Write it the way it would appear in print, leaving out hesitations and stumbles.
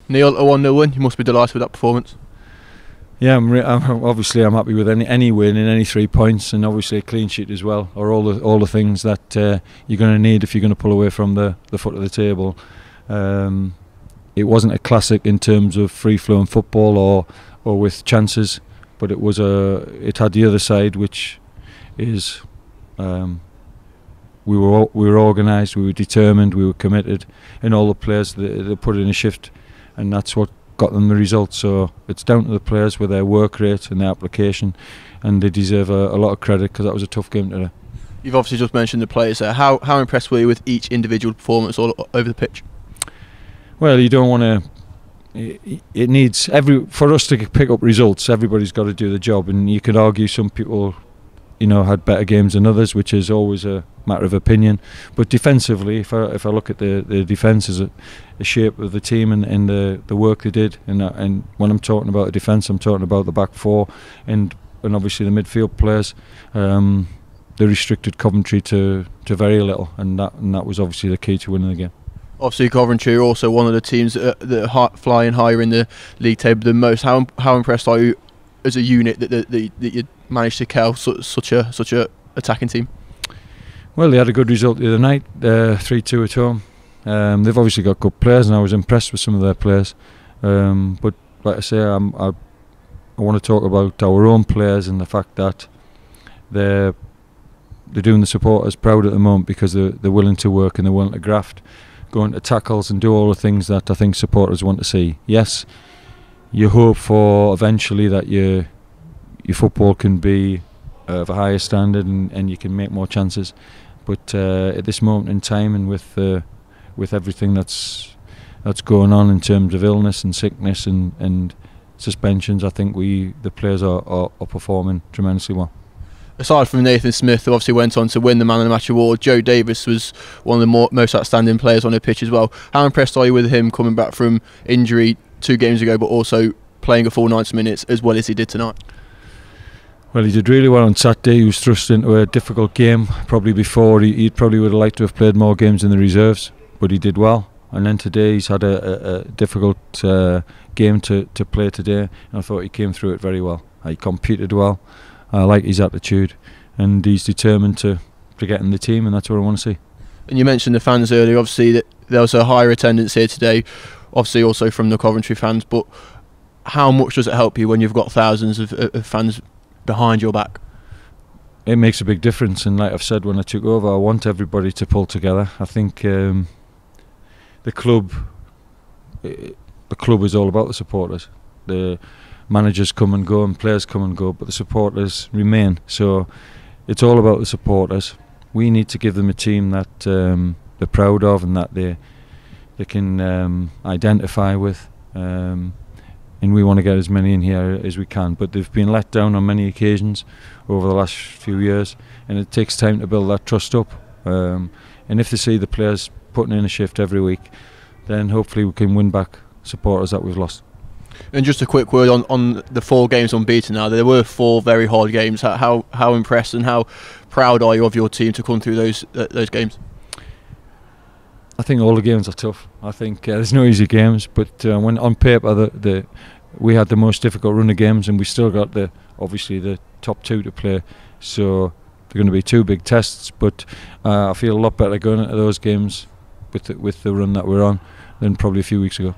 Neil, a 1-0 win. You must be delighted with that performance. Yeah, obviously I'm happy with any win and any 3 points, and obviously a clean sheet as well, are all the things that you're going to need if you're going to pull away from the foot of the table. It wasn't a classic in terms of free-flowing football or with chances, but it had the other side, which is we were organised, we were determined, we were committed, and all the players they put in a shift, and that's what got them the result. So it's down to the players with their work rate and their application, and they deserve a lot of credit because that was a tough game today. You've obviously just mentioned the players there. How impressed were you with each individual performance all over the pitch? Well, you don't want to. It needs for us to pick up results. Everybody's got to do the job, and you could argue some people, had better games than others, which is always a matter of opinion. But defensively, if I look at the defence as a shape of the team and the work they did, and when I'm talking about the defence, I'm talking about the back four and obviously the midfield players. They restricted Coventry to very little, and that was obviously the key to winning the game. Obviously, Coventry are also one of the teams that are flying higher in the league table than most. How impressed are you as a unit that you managed to kill such a attacking team? Well, they had a good result the other night, 3-2 at home. They've obviously got good players, and I was impressed with some of their players. But like I say, I want to talk about our own players and the fact that they're doing the supporters proud at the moment because they're willing to work and they're willing to graft, go into tackles and do all the things that I think supporters want to see. Yes, you hope for eventually that your football can be of a higher standard and you can make more chances, but at this moment in time and with everything that's going on in terms of illness and sickness and suspensions, I think the players are performing tremendously well. Aside from Nathan Smith, who obviously went on to win the Man of the Match award, Joe Davis was one of the most outstanding players on the pitch as well. How impressed are you with him coming back from injury 2 games ago, but also playing a full 90 minutes as well as he did tonight? Well, he did really well on Saturday. He was thrust into a difficult game. Probably before, he probably would have liked to have played more games in the reserves, but he did well. And then today he's had a difficult game to play today, and I thought he came through it very well. He competed well. I like his attitude, and he's determined to get in the team, and that's what I want to see. And you mentioned the fans earlier. Obviously, that there was a higher attendance here today, obviously also from the Coventry fans, but how much does it help you when you've got thousands of fans behind your back? It makes a big difference, and like I've said when I took over, I want everybody to pull together. I think the club is all about the supporters. The managers come and go and players come and go, but the supporters remain. So it's all about the supporters. We need to give them a team that they're proud of and that they can identify with, and we want to get as many in here as we can. But they've been let down on many occasions over the last few years, and it takes time to build that trust up. And if they see the players putting in a shift every week, then hopefully we can win back supporters that we've lost. And just a quick word on the 4 games unbeaten now. There were 4 very hard games. How impressed and how proud are you of your team to come through those games? I think all the games are tough. I think there's no easy games, but when on paper we had the most difficult run of games, and we still got obviously the top 2 to play. So they're going to be 2 big tests, but I feel a lot better going into those games with the run that we're on than probably a few weeks ago.